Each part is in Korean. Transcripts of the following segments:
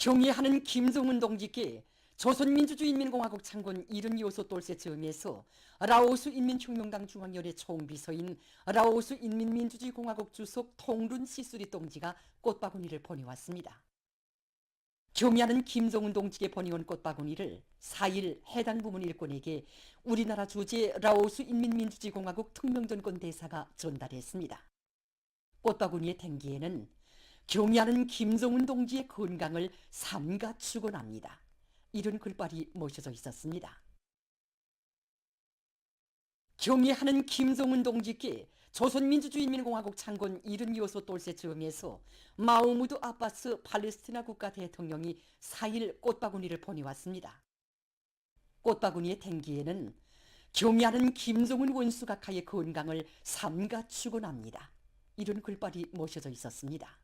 경애하는 김정은 동지께 조선민주주의인민공화국 창건 76호 돌세 즈음에서 라오스 인민혁명당 중앙위원회 총비서인 라오스 인민민주주의공화국 주석 통룬 시수리 동지가 꽃바구니를 보내왔습니다. 경애하는 김정은 동지께 보내온 꽃바구니를 4일 해당 부문 일꾼에게 우리나라 주재 라오스 인민민주주의공화국 특명전권 대사가 전달했습니다. 꽃바구니의 탱기에는 경애하는 김정은 동지의 건강을 삼가 축원합니다. 이런 글발이 모셔져 있었습니다. 경애하는 김정은 동지께 조선민주주의인민공화국 창건 76호 돌세 즈음에서 마흐무드 아바스 팔레스티나 국가 대통령이 4일 꽃바구니를 보내왔습니다. 꽃바구니의 탱기에는 경애하는 김정은 원수각하의 건강을 삼가 축원합니다. 이런 글발이 모셔져 있었습니다.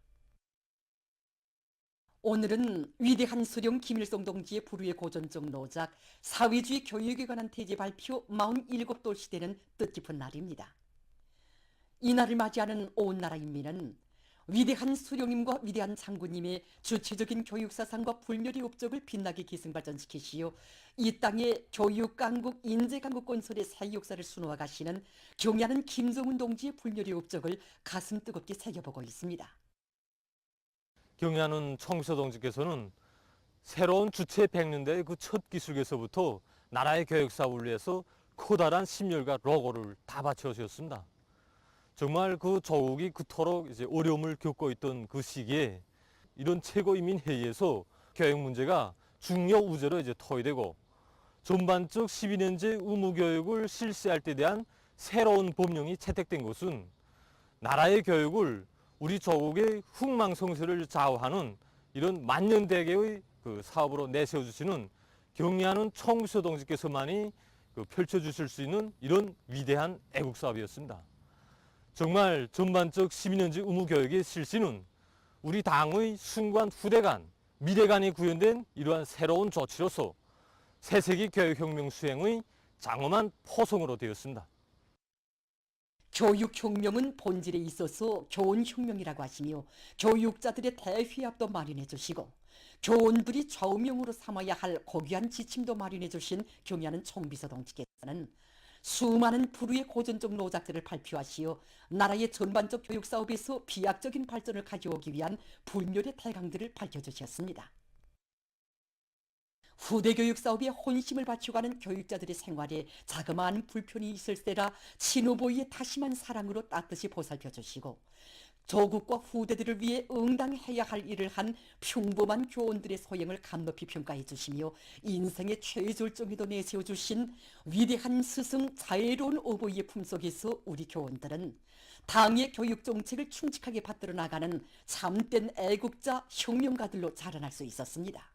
오늘은 위대한 수령 김일성 동지의 불후의 고전적 노작 사회주의 교육에 관한 태제 발표 47돌 시대는 뜻깊은 날입니다. 이 날을 맞이하는 온 나라 인민은 위대한 수령님과 위대한 장군님의 주체적인 교육사상과 불멸의 업적을 빛나게 기승발전시키시어 이 땅의 교육강국, 인재강국 건설의 새 역사를 수놓아 가시는 경애하는 김정은 동지의 불멸의 업적을 가슴 뜨겁게 새겨보고 있습니다. 경애하는 청비서 동지께서는 새로운 주체 100년대의 그 첫 기술에서부터 나라의 교육사업을 위해서 커다란 심혈과 로고를 다 바쳐주셨습니다. 정말 그 조국이 그토록 어려움을 겪고 있던 그 시기에 이런 최고인민회의에서 교육 문제가 중요 우제로 토의되고 전반적 12년제 의무교육을 실시할 때 대한 새로운 법령이 채택된 것은 나라의 교육을 우리 조국의 흥망성쇠를 좌우하는 이런 만년대계의 그 사업으로 내세워주시는 경애하는 총비서 동지께서만이 펼쳐주실 수 있는 이런 위대한 애국사업이었습니다. 정말 전반적 12년제 의무교육의 실시는 우리 당의 순관 후대간, 미래간이 구현된 이러한 새로운 조치로서 새세기 교육혁명 수행의 장엄한 포성으로 되었습니다. 교육혁명은 본질에 있어서 교원혁명이라고 하시며 교육자들의 대회합도 마련해 주시고 교원들이 좌우명으로 삼아야 할 고귀한 지침도 마련해 주신 경애하는 총비서 동지께서는 수많은 불후의 고전적 노작들을 발표하시어 나라의 전반적 교육사업에서 비약적인 발전을 가져오기 위한 불멸의 태강들을 밝혀주셨습니다. 후대 교육 사업에 혼심을 바쳐가는 교육자들의 생활에 자그마한 불편이 있을 때라 친오보이의 다심한 사랑으로 따뜻이 보살펴 주시고 조국과 후대들을 위해 응당해야 할 일을 한 평범한 교원들의 소행을 감높이 평가해 주시며 인생의 최절정에도 내세워 주신 위대한 스승 자애로운 어버이의 품속에서 우리 교원들은 당의 교육 정책을 충직하게 받들어 나가는 참된 애국자 혁명가들로 자라날 수 있었습니다.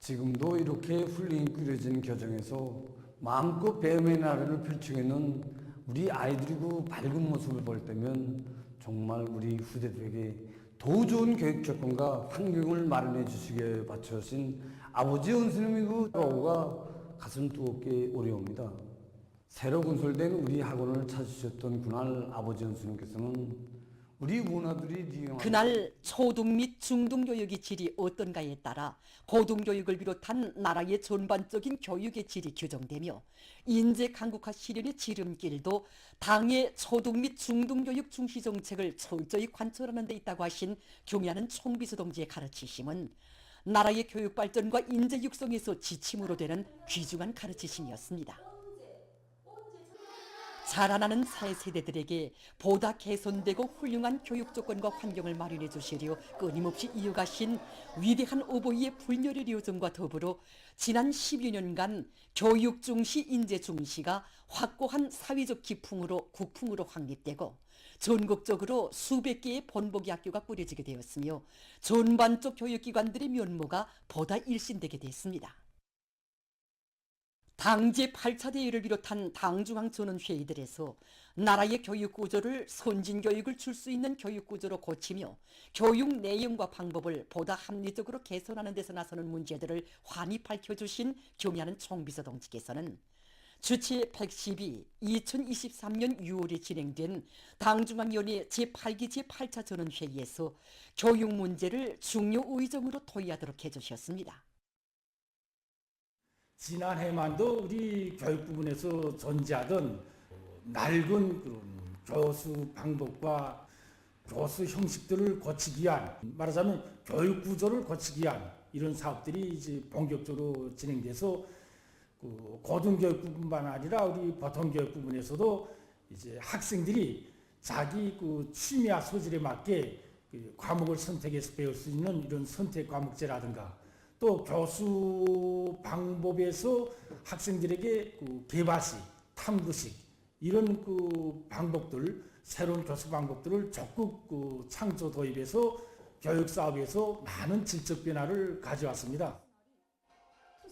지금도 이렇게 훌륭히 꾸려진 교정에서 마음껏 배움의 나래를 펼치고 있는 우리 아이들이 그 밝은 모습을 볼 때면 정말 우리 후대들에게 더 좋은 교육 조건과 환경을 마련해 주시기에 바쳐주신 아버지 은수님의 그 로고가 가슴 뜨겁게 오려옵니다. 새로 건설된 우리 학원을 찾으셨던 그날 아버지 은수님께서는 우리 문화들이 그날 초등 및 중등 교육의 질이 어떤가에 따라 고등교육을 비롯한 나라의 전반적인 교육의 질이 규정되며 인재 강국화 실현의 지름길도 당의 초등 및 중등 교육 중시 정책을 철저히 관철하는 데 있다고 하신 경애하는 총비서 동지의 가르치심은 나라의 교육 발전과 인재 육성에서 지침으로 되는 귀중한 가르치심이었습니다. 자라나는 새 세대들에게 보다 개선되고 훌륭한 교육 조건과 환경을 마련해 주시려 끊임없이 이어가신 위대한 어버이의 불멸의 요정과 더불어 지난 10여 년간 교육 중시, 인재 중시가 확고한 사회적 기풍으로 국풍으로 확립되고 전국적으로 수백 개의 본보기 학교가 꾸려지게 되었으며 전반적 교육기관들의 면모가 보다 일신되게 됐습니다. 당 제8차 대회를 비롯한 당중앙 전원회의들에서 나라의 교육구조를 선진교육을 줄 수 있는 교육구조로 고치며 교육 내용과 방법을 보다 합리적으로 개선하는 데서 나서는 문제들을 환히 밝혀주신 경애하는 총비서 동지께서는 주치 112 2023년 6월에 진행된 당중앙위원회 제8기 제8차 전원회의에서 교육 문제를 중요 의정으로 토의하도록 해주셨습니다. 지난해만도 우리 교육 부분에서 존재하던 낡은 그런 교수 방법과 교수 형식들을 고치기 위한, 말하자면 교육 구조를 고치기 위한 이런 사업들이 이제 본격적으로 진행돼서 그 고등교육 부분만 아니라 우리 보통교육 부분에서도 이제 학생들이 자기 그 취미와 소질에 맞게 그 과목을 선택해서 배울 수 있는 이런 선택 과목제라든가, 또 교수 방법에서 학생들에게 그 개발식, 탐구식 이런 그 방법들, 새로운 교수 방법들을 적극 그 창조 도입해서 교육 사업에서 많은 질적 변화를 가져왔습니다.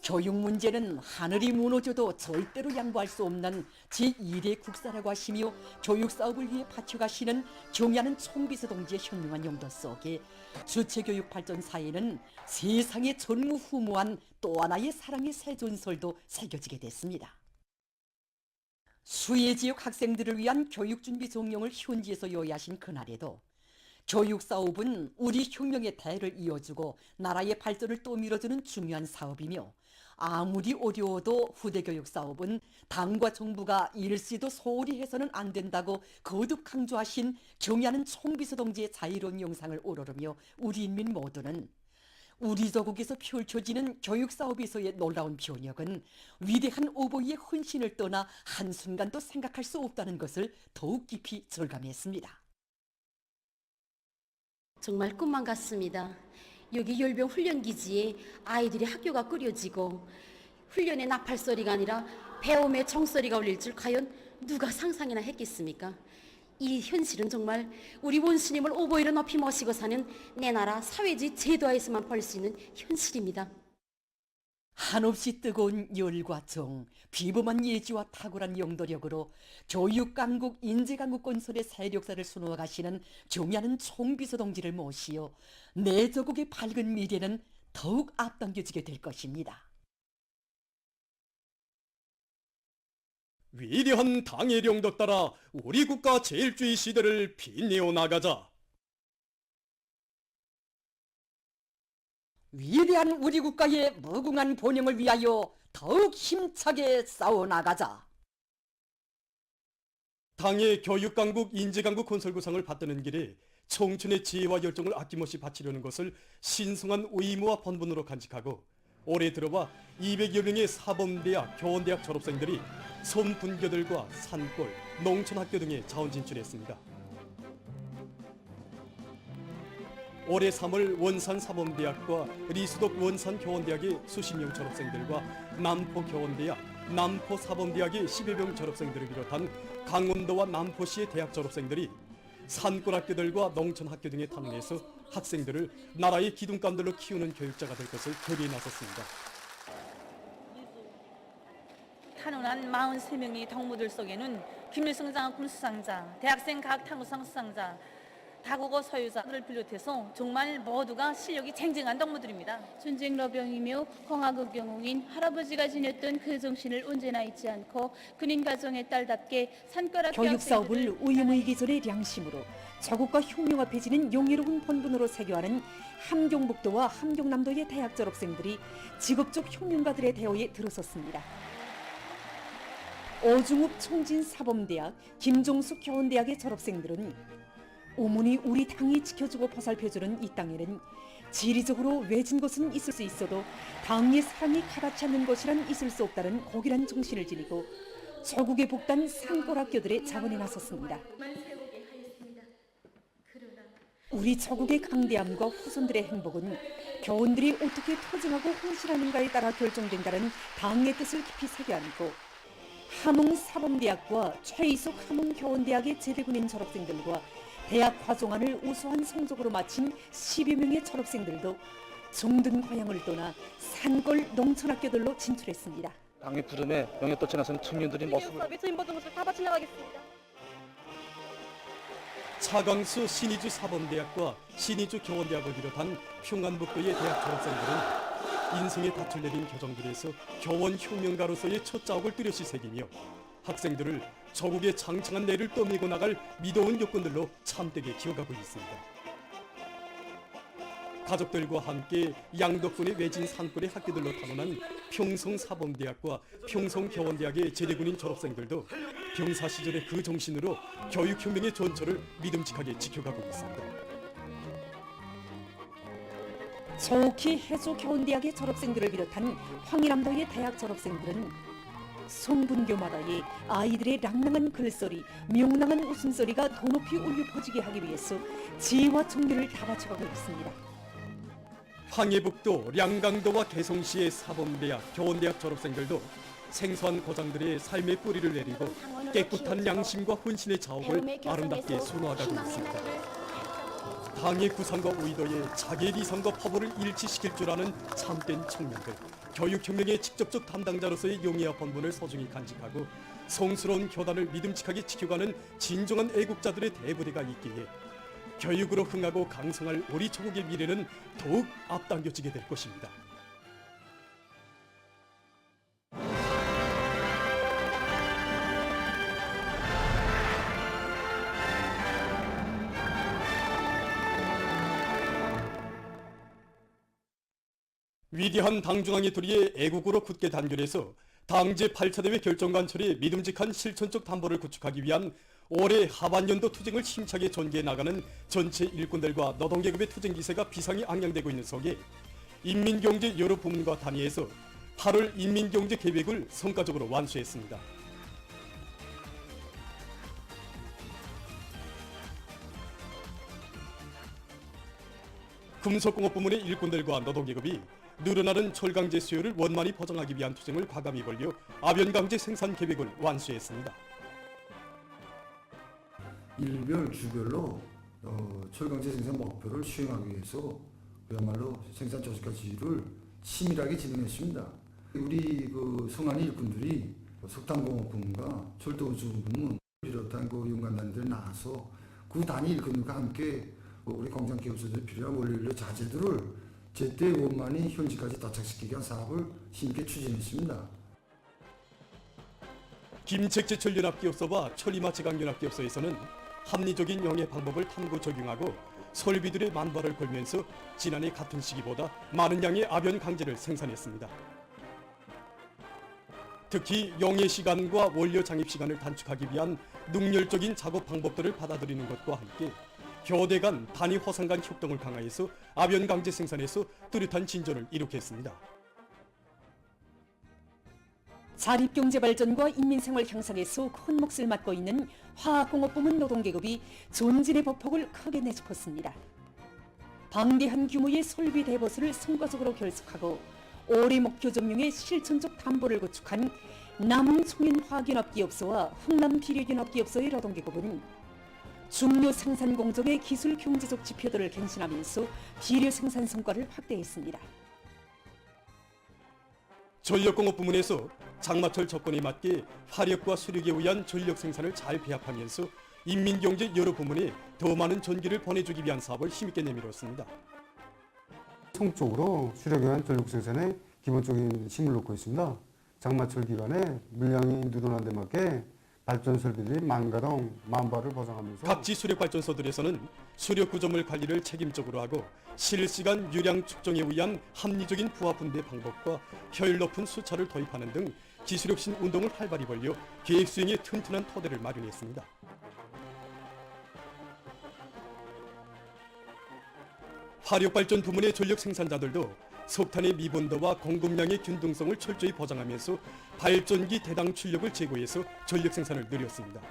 교육 문제는 하늘이 무너져도 절대로 양보할 수 없는 제1의 국사라고 하시며 교육 사업을 위해 바쳐가시는 경의하는 총비서 동지의 현명한 용도 속에 주체교육발전사에는 세상에 전무후무한 또 하나의 사랑의 새 전설도 새겨지게 됐습니다. 수혜지역 학생들을 위한 교육준비 종용을 현지에서 요구하신 그날에도 교육사업은 우리 혁명의 대를 이어주고 나라의 발전을 또 밀어주는 중요한 사업이며, 아무리 어려워도 후대 교육 사업은 당과 정부가 일시도 소홀히 해서는 안 된다고 거듭 강조하신 경의하는 총비서 동지의 자유로운 영상을 우러르며 우리 인민 모두는 우리 조국에서 펼쳐지는 교육 사업에서의 놀라운 변혁은 위대한 어버이의 헌신을 떠나 한순간도 생각할 수 없다는 것을 더욱 깊이 절감했습니다. 정말 꿈만 같습니다. 여기 열병 훈련기지에 아이들이 학교가 꾸려지고 훈련의 나팔소리가 아니라 배움의 종소리가 울릴 줄 과연 누가 상상이나 했겠습니까? 이 현실은 정말 우리 원수님을 오보이로 높이 모시고 사는 내 나라 사회주의 제도하에서만 볼 수 있는 현실입니다. 한없이 뜨거운 열과 정, 비범한 예지와 탁월한 영도력으로 교육강국, 인재강국 건설의 세력사를 수놓아 가시는 경의하는 총비서 동지를 모시어 내 조국의 밝은 미래는 더욱 앞당겨지게 될 것입니다. 위대한 당의 령도 따라 우리 국가 제일주의 시대를 빛내어 나가자. 위대한 우리 국가의 무궁한 번영을 위하여 더욱 힘차게 싸워나가자. 당의 교육강국, 인재강국 건설구상을 받드는 길에 청춘의 지혜와 열정을 아낌없이 바치려는 것을 신성한 의무와 본분으로 간직하고, 올해 들어와 200여 명의 사범대학, 교원대학 졸업생들이 섬 분교들과 산골, 농촌학교 등에 자원 진출했습니다. 올해 3월 원산 사범대학과 리수덕 원산 교원대학의 수십 명 졸업생들과 남포 교원대학, 남포 사범대학의 10여 명 졸업생들을 비롯한 강원도와 남포시의 대학 졸업생들이 산골학교들과 농촌학교 등에 방문해서 학생들을 나라의 기둥감들로 키우는 교육자가 될 것을 결의에 나섰습니다. 탄원한 43명의 덕무들 속에는 김일성 장학금 수상자, 대학생 각 탐구상 수상자, 다국어 소유자를 비롯해서 정말 모두가 실력이 쟁쟁한 덕무들입니다. 전쟁러병이며 공화국 영웅인 할아버지가 지녔던 그 정신을 언제나 잊지 않고 군인 가정의 딸답게 산가락교 교육 사업을 의무의 기존의 양심으로 조국과 혁명 앞에 지는 용의로운 본분으로 세교하는 함경북도와 함경남도의 대학 졸업생들이 직업적 혁명가들의 대오에 들어섰습니다. 오중읍 총진사범대학, 김종숙 교원대학의 졸업생들은 오문이 우리 당이 지켜주고 보살펴주는 이 땅에는 지리적으로 외진 곳은 있을 수 있어도 당의 사랑이 가닿지 않는 곳이란 있을 수 없다는 고귀한 정신을 지니고 조국의 복단 산골학교들의 자원에 나섰습니다. 우리 조국의 강대함과 후손들의 행복은 교원들이 어떻게 투쟁하고 헌신하는가에 따라 결정된다는 당의 뜻을 깊이 새겨안고 함흥사범대학과 최이숙 함흥교원대학의 제대군인 졸업생들과 대학 과정안을 우수한 성적으로 마친 10여 명의 졸업생들도 정든 고향을 떠나 산골 농촌학교들로 진출했습니다. 당의 부름에 영역도체 나서는 청년들의 모습을 차광수 신의주 사범대학과 신의주 교원대학을 비롯한 평안북도의 대학 졸업생들은 인생의 닻을 내린 교정들에서 교원 혁명가로서의 첫 자옥을 뚜렷이 새기며 학생들을 조국의 장창한 내를 떠밀고 나갈 미도운 요건들로 참되게 키워가고 있습니다. 가족들과 함께 양덕군의 외진 산골의 학교들로 탄원한 평성사범대학과 평성교원대학의 제대군인 졸업생들도 병사 시절의 그 정신으로 교육혁명의 전철을 믿음직하게 지켜가고 있습니다. 좋게 해조 교원대학의 졸업생들을 비롯한 황희남도의 대학 졸업생들은 송분교마다의 아이들의 랑랑한 글소리, 명랑한 웃음소리가 더 높이 울려 퍼지게 하기 위해서 지혜와 정열을 다 바쳐가고 있습니다. 황해북도 량강도와 개성시의 사범대학, 교원대학 졸업생들도 생소한 고장들의 삶의 뿌리를 내리고 깨끗한 양심과 헌신의 자옥을 아름답게 수놓아가고 있습니다. 당의 구상과 의도에 자기의理想과 포부를 일치시킬 줄 아는 참된 청년들, 교육혁명의 직접적 담당자로서의 용의와 본분을 소중히 간직하고 성스러운 교단을 믿음직하게 지켜가는 진정한 애국자들의 대부대가 있기에 교육으로 흥하고 강성할 우리 조국의 미래는 더욱 앞당겨지게 될 것입니다. 위대한 당중앙의 도리에 애국으로 굳게 단결해서 당 제8차 대회 결정관철의 믿음직한 실천적 담보를 구축하기 위한 올해 하반년도 투쟁을 힘차게 전개해 나가는 전체 일꾼들과 노동계급의 투쟁 기세가 비상이 ang양되고 있는 속에 인민경제 여러 부문과 단위에서 8월 인민경제 계획을 성과적으로 완수했습니다. 금속공업 부문의 일꾼들과 노동계급이 늘어나는 철강제 수요를 원만히 보장하기 위한 투쟁을 과감히 벌려 아변강제 생산 계획을 완수했습니다. 일별 주별로 철강제 생산 목표를 수행하기 위해서 그야말로 생산 조직화 지휘를 치밀하게 진행했습니다. 우리 성안의 일꾼들이 석탄공업 부문과 철도운수 부문 비롯한 연관 단위들이 나와서 그 단위 일꾼들과 함께 우리 공장 기업소들이 필요한 원료인력 자재들을 제때 원만히 현지까지 도착시키기 위한 사업을 힘있게 추진했습니다. 김책제철연합기업소와 철이마제강연합기업소에서는 합리적인 영해 방법을 탐구 적용하고 설비들의 만발을 걸면서 지난해 같은 시기보다 많은 양의 아변 강제를 생산했습니다. 특히 영해 시간과 원료 장입 시간을 단축하기 위한 능률적인 작업 방법들을 받아들이는 것과 함께 교대 간 단위 호상 간 협동을 강화해서 아변 강제 생산에서 뚜렷한 진전을 이룩했습니다. 자립경제 발전과 인민생활 향상에서 큰 몫을 맡고 있는 화학공업 부문 노동계급이 존진의 보폭을 크게 내짚었습니다. 방대한 규모의 설비 대보수를 성과적으로 결속하고 올해 목표 점용의 실천적 담보를 구축한 남홍송인화학연합기업소와 흥남비료연합기업소의 노동계급은 중요 생산 공정의 기술 경제적 지표들을 갱신하면서 비료 생산 성과를 확대했습니다. 전력공업 부문에서 장마철 조건에 맞게 화력과 수력에 의한 전력 생산을 잘 배합하면서 인민경제 여러 부문에 더 많은 전기를 보내주기 위한 사업을 힘있게 내밀었습니다. 성적으로 수력에 의한 전력 생산에 기본적인 힘을 놓고 있습니다. 장마철 기간에 물량이 늘어난 데 맞게 발전 설비들이 만가동 만발을 보장하면서 각지 수력발전소들에서는 수력 구조물 관리를 책임적으로 하고 실시간 유량 측정에 의한 합리적인 부하 분배 방법과 효율 높은 수차를 도입하는 등 기술혁신 운동을 활발히 벌여 계획 수행에 튼튼한 토대를 마련했습니다. 화력발전 부문의 전력 생산자들도 석탄의 미분도와 공급량의 균등성을 철저히 보장하면서 발전기 대당 출력을 제고해서 전력 생산을 늘렸습니다.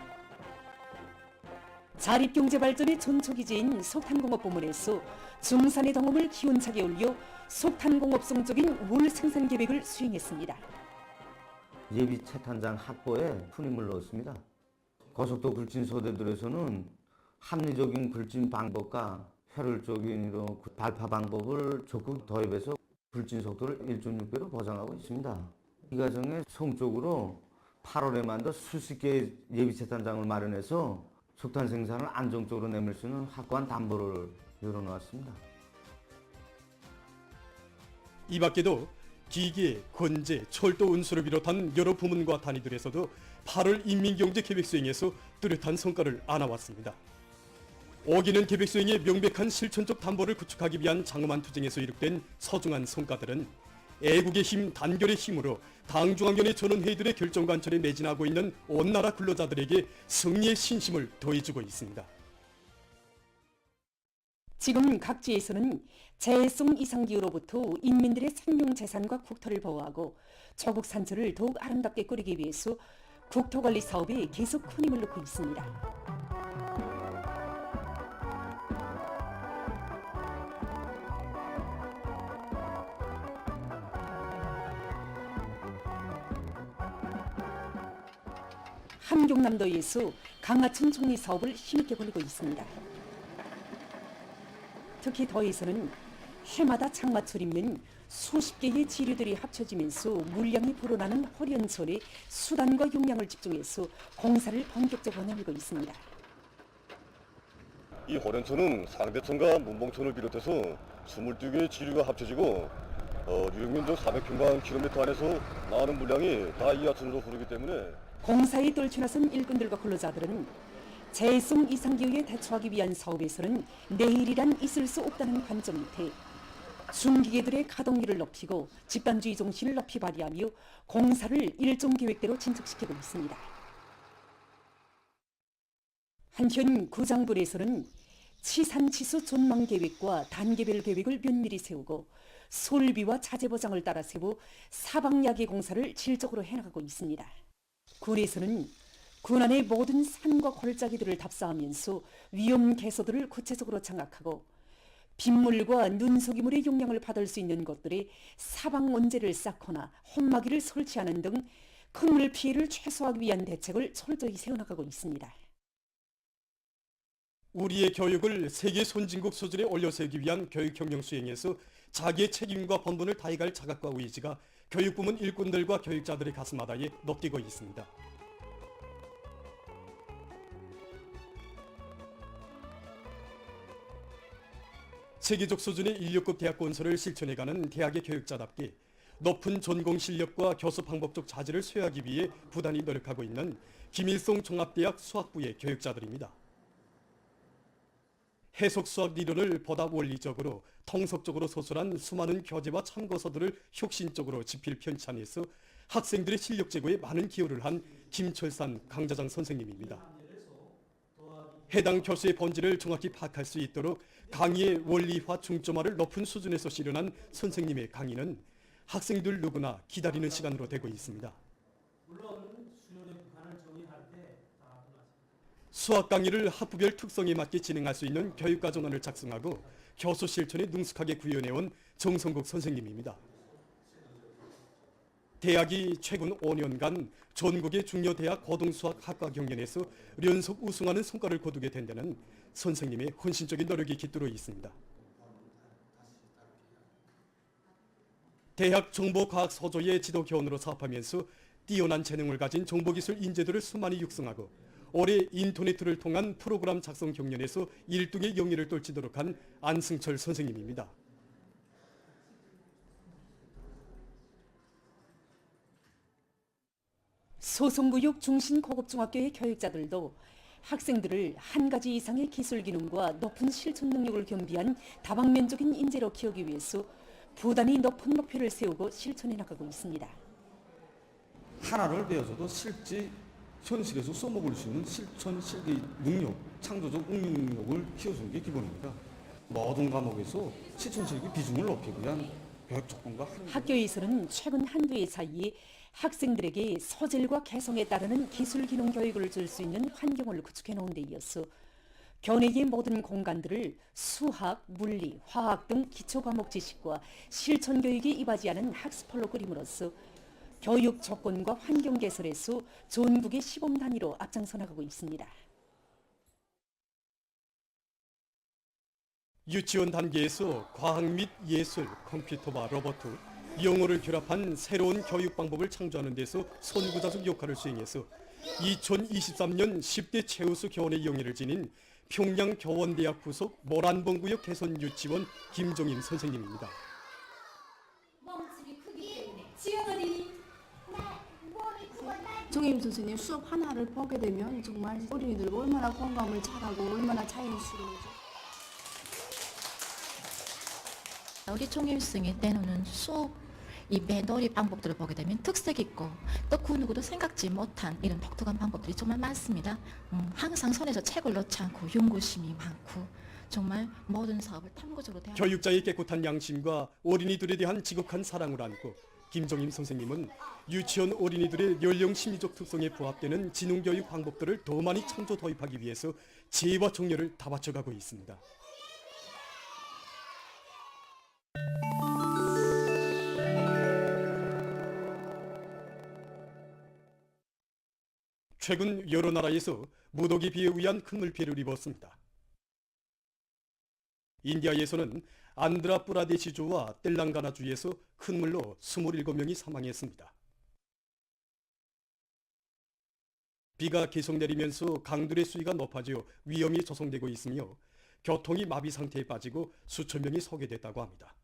자립경제 발전의 전초기지인 석탄공업 부문에서 중산의 동업을 기운차게 올려 석탄공업성적인 월 생산 계획을 수행했습니다. 예비 채탄장 확보에 푼힘을 넣었습니다. 고속도 불진 소대들에서는 합리적인 불진 방법과 효율적인 발파 방법을 적극 도입해서 불진 속도를 1.6배로 보장하고 있습니다. 이 과정에 성적으로 8월에만 수십 개의 예비 채탄장을 마련해서 석탄 생산을 안정적으로 내밀 수 있는 확고한 담보를 열어놓았습니다. 이 밖에도 기계, 건재, 철도 운수를 비롯한 여러 부문과 단위들에서도 8월 인민경제계획수행에서 뚜렷한 성과를 안아왔습니다. 어기는 계획수행의 명백한 실천적 담보를 구축하기 위한 장엄한 투쟁에서 이룩된 소중한 성과들은 애국의 힘, 단결의 힘으로 당중앙위원회 전원회의들의 결정관철에 매진하고 있는 온 나라 근로자들에게 승리의 신심을 더해주고 있습니다. 지금 각지에서는 재해송 이상기후로부터 인민들의 생명재산과 국토를 보호하고 조국 산처를 더욱 아름답게 꾸리기 위해서 국토관리 사업에 계속 큰 힘을 넣고 있습니다. 함경남도에서 강하천 정리 사업을 힘있게 벌이고 있습니다. 특히 도에서는 해마다 장마철 이면 수십 개의 지류들이 합쳐지면서 물량이 불어나는 호련천에 수단과 용량을 집중해서 공사를 본격적으로 내밀고 있습니다. 이 호련천은 상대천과 문봉천을 비롯해서 22개의 지류가 합쳐지고 유역면적 400평방킬로미터 안에서 나오는 물량이 다 이 하천으로 흐르기 때문에 공사에 떨쳐나선 일꾼들과 근로자들은 재해송 이상기후에 대처하기 위한 사업에서는 내일이란 있을 수 없다는 관점 밑에 중기계들의 가동률을 높이고 집단주의 정신을 높이 발휘하며 공사를 일정 계획대로 진척시키고 있습니다. 한편 구장군에서는 치산치수 전망계획과 단계별 계획을 면밀히 세우고 설비와 자재 보장을 따라 세워 사방야계 공사를 질적으로 해나가고 있습니다. 군에서는 군안의 모든 산과 골짜기들을 답사하면서 위험 개소들을 구체적으로 장악하고 빗물과 눈속이물의 용량을 받을 수 있는 곳들에 사방 원재를 쌓거나 홈막이를 설치하는 등 큰 물 피해를 최소화하기 위한 대책을 철저히 세워나가고 있습니다. 우리의 교육을 세계 선진국 수준에 올려세우기 위한 교육혁명 수행에서 자기의 책임과 본분을 다해갈 자각과 의지가 교육부문 일꾼들과 교육자들의 가슴마다에 녹디고 있습니다. 세계적 수준의 인력급 대학 건설을 실천해가는 대학의 교육자답게 높은 전공 실력과 교수 방법적 자질을 수여하기 위해 부단히 노력하고 있는 김일성 종합대학 수학부의 교육자들입니다. 해석 수학 리더를 보다 원리적으로 통속적으로 서술한 수많은 교재와 참고서들을 혁신적으로 집필 편찬해서 학생들의 실력 제고에 많은 기여를 한 김철산 강좌장 선생님입니다. 해당 교수의 본질을 정확히 파악할 수 있도록 강의의 원리화 중점화를 높은 수준에서 실현한 선생님의 강의는 학생들 누구나 기다리는 시간으로 되고 있습니다. 수학 강의를 학부별 특성에 맞게 진행할 수 있는 교육과정안을 작성하고 교수 실천에 능숙하게 구현해온 정성국 선생님입니다. 대학이 최근 5년간 전국의 중요대학 고등수학 학과 경연에서 연속 우승하는 성과를 거두게 된 데는 선생님의 헌신적인 노력이 깃들어 있습니다. 대학 정보과학서조의 지도교원으로 사업하면서 뛰어난 재능을 가진 정보기술 인재들을 수많이 육성하고 올해 인터넷을 통한 프로그램 작성 경연에서 1등의 영예를 떨치도록 한 안승철 선생님입니다. 소송구역 중심 고급중학교의 교육자들도 학생들을 한 가지 이상의 기술 기능과 높은 실천 능력을 겸비한 다방면적인 인재로 키우기 위해서 부단히 높은 목표를 세우고 실천해 나가고 있습니다. 하나를 배워서도 실제 현실에서 써먹을 수 있는 실천 실기 능력, 창조적 응용 능력을 키워주는 게 기본입니다. 모든 과목에서 실천 실기 비중을 높이기 위한 교육 조건과 학교에서는 최근 한두 해 사이에 학생들에게 소질과 개성에 따르는 기술 기능 교육을 줄 수 있는 환경을 구축해 놓은 데 이어서 교내의 모든 공간들을 수학, 물리, 화학 등 기초 과목 지식과 실천 교육이 이바지하는 학습홀로 꾸림으로써 교육 조건과 환경 개설에서 전국의 시범 단위로 앞장서 나가고 있습니다. 유치원 단계에서 과학 및 예술, 컴퓨터와 로봇, 영어를 결합한 새로운 교육 방법을 창조하는 데서 선구자적 역할을 수행해서 2023년 10대 최우수 교원의 영예를 지닌 평양교원대학 부속 모란봉구역 개선 유치원 김종인 선생님입니다. 정임 선생님 수업 하나를 보게 되면 정말 어린이들과 얼마나 공감을 잘하고 얼마나 자연스러운지. 우리 총일승이 내놓는 수업 이 매놀이 방법들을 보게 되면 특색 있고 또 그 누구도 생각지 못한 이런 독특한 방법들이 정말 많습니다. 항상 손에서 책을 놓지 않고 연구심이 많고 정말 모든 사업을 탐구적으로 대하는 교육자의 깨끗한 양심과 어린이들에 대한 지극한 사랑을 안고 김정임 선생님은 유치원 어린이들의 연령 심리적 특성에 부합되는 지능교육 방법들을 더 많이 창조 도입하기 위해서 지혜와 정열을 다 바쳐가고 있습니다. 최근 여러 나라에서 무더기 비에 의한 큰 물피해를 입었습니다. 인디아에서는 안드라프라데시주와 텔랑가나주에서 큰 물로 27명이 사망했습니다. 비가 계속 내리면서 강들의 수위가 높아져 위험이 조성되고 있으며 교통이 마비 상태에 빠지고 수천 명이 소개됐다고 합니다.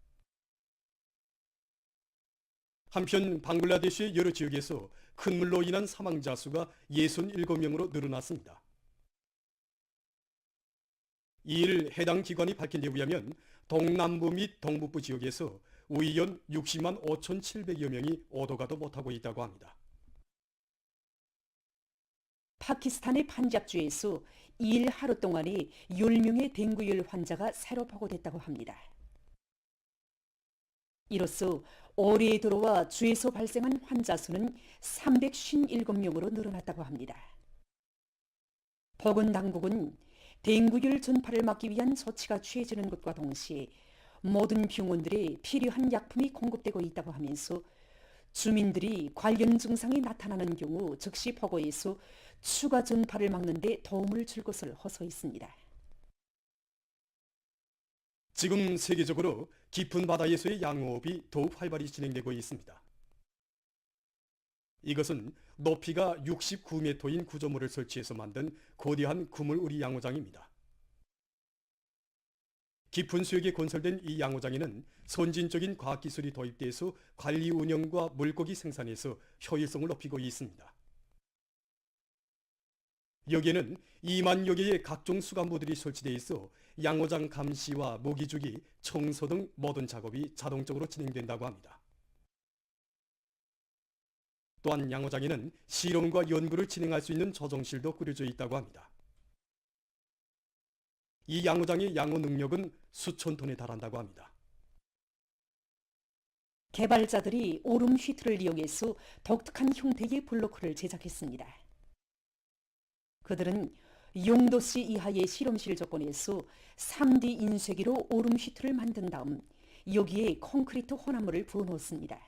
한편 방글라데시의 여러 지역에서 큰 물로 인한 사망자 수가 67명으로 늘어났습니다. 이일 해당 기관이 밝힌 데 의하면 동남부 및 동북부 지역에서 우이연 60만 5,700여 명이 오도가도 못하고 있다고 합니다. 파키스탄의 판잡주에서 2일 하루 동안에 10명의 댕구열 환자가 새로 보고됐다고 합니다. 이로써 올해에 들어와 주에서 발생한 환자 수는 357명으로 늘어났다고 합니다. 보건당국은 댕구열 전파를 막기 위한 조치가 취해지는 것과 동시에 모든 병원들에 필요한 약품이 공급되고 있다고 하면서 주민들이 관련 증상이 나타나는 경우 즉시 보고해서 추가 전파를 막는 데 도움을 줄 것을 호소했습니다. 지금 세계적으로 깊은 바다에서의 양호업이 더욱 활발히 진행되고 있습니다. 이것은 높이가 69m인 구조물을 설치해서 만든 거대한 그물우리 양호장입니다. 깊은 수역에 건설된 이 양호장에는 선진적인 과학기술이 도입돼서 관리 운영과 물고기 생산에서 효율성을 높이고 있습니다. 여기에는 2만여 개의 각종 수간부들이 설치되어 있어 양호장 감시와 모기주기, 청소 등 모든 작업이 자동적으로 진행된다고 합니다. 또한 양호장에는 실험과 연구를 진행할 수 있는 조정실도 꾸려져 있다고 합니다. 이 양호장의 양호 능력은 수천 톤에 달한다고 합니다. 개발자들이 오름 휘트를 이용해서 독특한 형태의 블로크를 제작했습니다. 그들은 용도시 이하의 실험실 조건에서 3D 인쇄기로 오름 휘트를 만든 다음 여기에 콘크리트 혼합물을 부어넣습니다.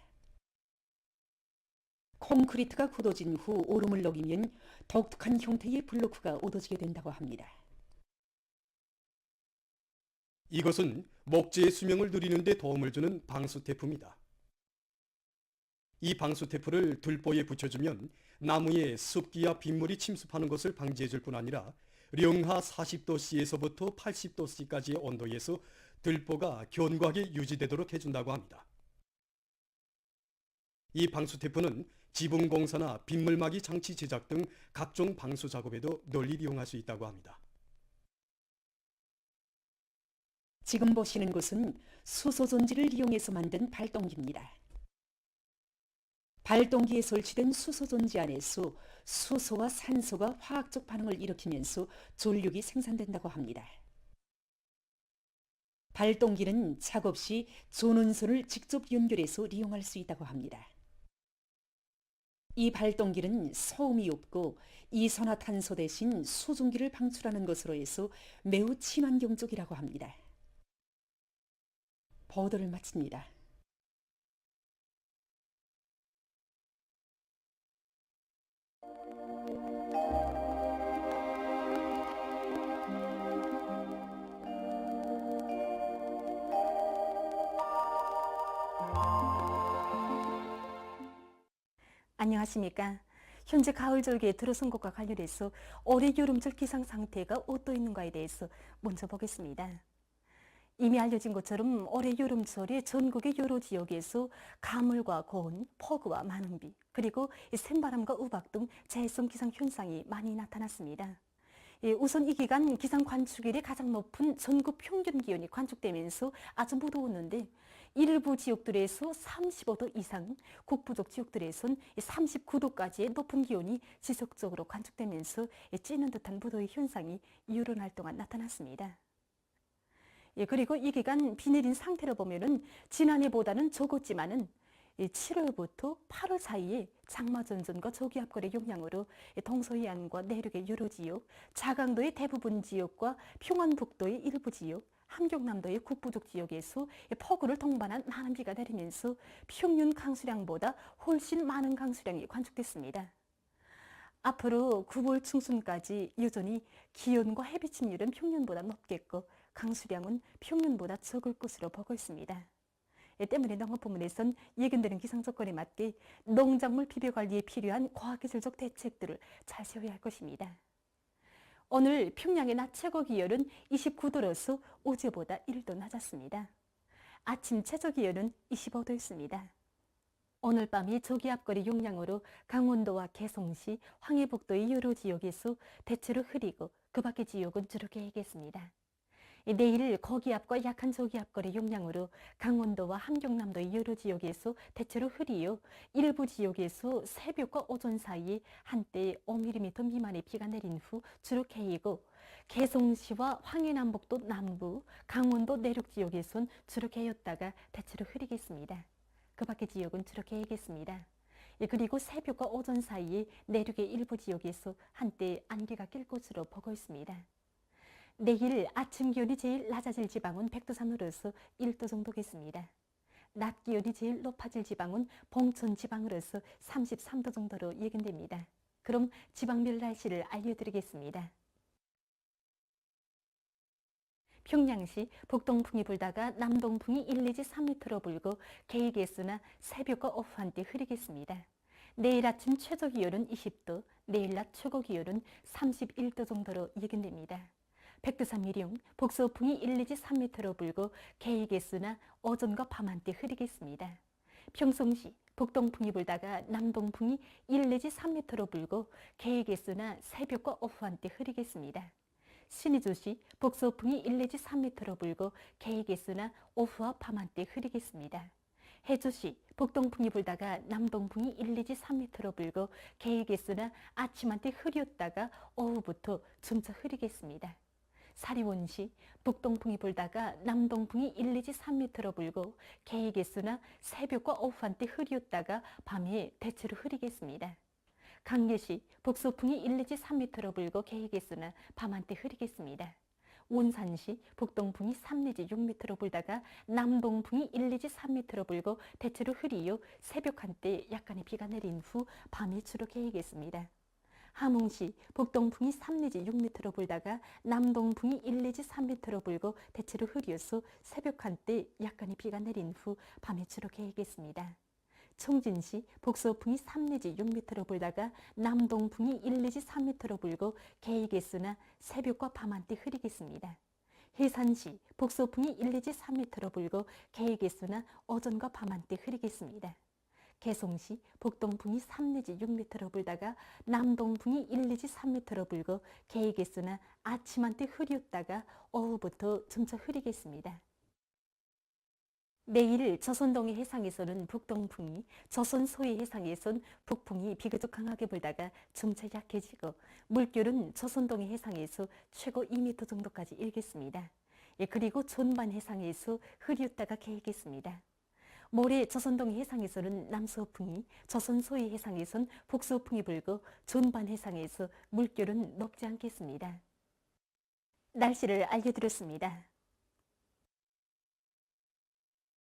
콘크리트가 굳어진 후 오름을 녹이면 독특한 형태의 블로크가 얻어지게 된다고 합니다. 이것은 목재의 수명을 늘리는 데 도움을 주는 방수테프입니다. 이 방수테프를 들보에 붙여주면 나무에 습기와 빗물이 침습하는 것을 방지해줄 뿐 아니라 령하 40도씨에서부터 80도씨까지의 온도에서 들보가 견고하게 유지되도록 해준다고 합니다. 이 방수테프는 지붕공사나 빗물막이 장치 제작 등 각종 방수 작업에도 널리 이용할 수 있다고 합니다. 지금 보시는 곳은 수소전지를 이용해서 만든 발동기입니다. 발동기에 설치된 수소전지 안에서 수소와 산소가 화학적 반응을 일으키면서 전력이 생산된다고 합니다. 발동기는 작업 시 전원선을 직접 연결해서 이용할 수 있다고 합니다. 이 발동기는 소음이 없고 이산화탄소 대신 수증기를 방출하는 것으로 해서 매우 친환경적이라고 합니다. 보도를 마칩니다. 안녕하십니까. 현재 가을 절기에 들어선 것과 관련해서 올해 여름철 기상 상태가 어떠 있는가에 대해서 먼저 보겠습니다. 이미 알려진 것처럼 올해 여름철에 전국의 여러 지역에서 가물과 고온, 폭우와 많은 비, 그리고 샘바람과 우박 등 재해성 기상 현상이 많이 나타났습니다. 우선 이 기간 기상 관측일에 가장 높은 전국 평균 기온이 관측되면서 아주 무더웠는데 일부 지역들에서 35도 이상, 북부족 지역들에선 39도까지의 높은 기온이 지속적으로 관측되면서 찌는 듯한 무더위 현상이 이틀날 동안 나타났습니다. 그리고 이 기간 비 내린 상태로 보면은 지난해보다는 적었지만은 7월부터 8월 사이에 장마전선과 저기압골의 영향으로 동서해안과 내륙의 여러 지역, 자강도의 대부분 지역과 평안북도의 일부 지역, 함경남도의 북부족 지역에서 폭우를 동반한 많은 비가 내리면서 평균 강수량보다 훨씬 많은 강수량이 관측됐습니다. 앞으로 9월 중순까지 여전히 기온과 햇빛 침률은 평년보다 높겠고 강수량은 평년보다 적을 것으로 보고 있습니다. 때문에 농업부문에선 예견되는 기상 조건에 맞게 농작물 비료 관리에 필요한 과학기술적 대책들을 잘 세워야 할 것입니다. 오늘 평양의 낮 최고 기온은 29도로서 어제보다 1도 낮았습니다. 아침 최저 기온은 25도였습니다. 오늘 밤이 저기압골의 영향으로 강원도와 개성시, 황해북도의 여러 지역에서 대체로 흐리고 그 밖의 지역은 주로 개겠습니다. 내일 고기압과 약한 저기압골의 영향으로 강원도와 함경남도의 여러 지역에서 대체로 흐리요. 일부 지역에서 새벽과 오전 사이에 한때 5mm 미만의 비가 내린 후 주로 개이고 개성시와 황해남북도 남부, 강원도 내륙 지역에선 주로 개였다가 대체로 흐리겠습니다. 그 밖의 지역은 주로 개겠습니다. 그리고 새벽과 오전 사이에 내륙의 일부 지역에서 한때 안개가 낄 것으로 보고 있습니다. 내일 아침 기온이 제일 낮아질 지방은 백두산으로서 1도 정도겠습니다. 낮 기온이 제일 높아질 지방은 봉천 지방으로서 33도 정도로 예견됩니다. 그럼 지방별 날씨를 알려드리겠습니다. 평양시 북동풍이 불다가 남동풍이 1 내지 3m로 불고 개의 개수나 새벽과 오후 한때 흐리겠습니다. 내일 아침 최저 기온은 20도, 내일 낮 최고 기온은 31도 정도로 예견됩니다. 백두산 미령, 북서풍이 1 내지 3m로 불고 개의 개수나 오전과 밤 한때 흐리겠습니다. 평송시 북동풍이 불다가 남동풍이 1 내지 3m로 불고 개의 개수나 새벽과 오후 한때 흐리겠습니다. 신의주시 북서풍이 1 내지 3m로 불고 개의 개수나 오후와 밤 한때 흐리겠습니다. 해주시 북동풍이 불다가 남동풍이 1 내지 3m로 불고 개의 개수나 아침 한때 흐렸다가 오후부터 점차 흐리겠습니다. 사리원시 북동풍이 불다가 남동풍이 1 내지 3m로 불고 개의 개수나 새벽과 오후 한때 흐렸다가 밤에 대체로 흐리겠습니다. 강계시 북서풍이 1 내지 3m로 불고 개의 개수나 밤 한때 흐리겠습니다. 원산시 북동풍이 3 내지 6m로 불다가 남동풍이 1 내지 3m로 불고 대체로 흐리요. 새벽 한때 약간의 비가 내린 후 밤이 주로 개겠습니다. 함흥시 북동풍이 3 내지 6m로 불다가 남동풍이 1 내지 3m로 불고 대체로 흐려서 새벽 한때 약간의 비가 내린 후 밤에 주로 개겠습니다. 청진시 북서풍이 3 내지 6m로 불다가 남동풍이 1 내지 3m로 불고 개의 개수나 새벽과 밤 한때 흐리겠습니다. 해산시 북서풍이 1 내지 3m로 불고 개의 개수나 오전과 밤 한때 흐리겠습니다. 개성시 북동풍이 3 내지 6m로 불다가 남동풍이 1 내지 3m로 불고 개의 개수나 아침 한때 흐렸다가 오후부터 점차 흐리겠습니다. 내일 조선동해 해상에서는 북동풍이, 조선 서해 해상에선 북풍이 비교적 강하게 불다가 점차 약해지고 물결은 조선동해 해상에서 최고 2m 정도까지 일겠습니다. 그리고 전반 해상에서 흐렸다가 개겠습니다. 모레 조선동해 해상에서는 남서풍이, 조선 서해 해상에선 북서풍이 불고 전반 해상에서 물결은 높지 않겠습니다. 날씨를 알려드렸습니다.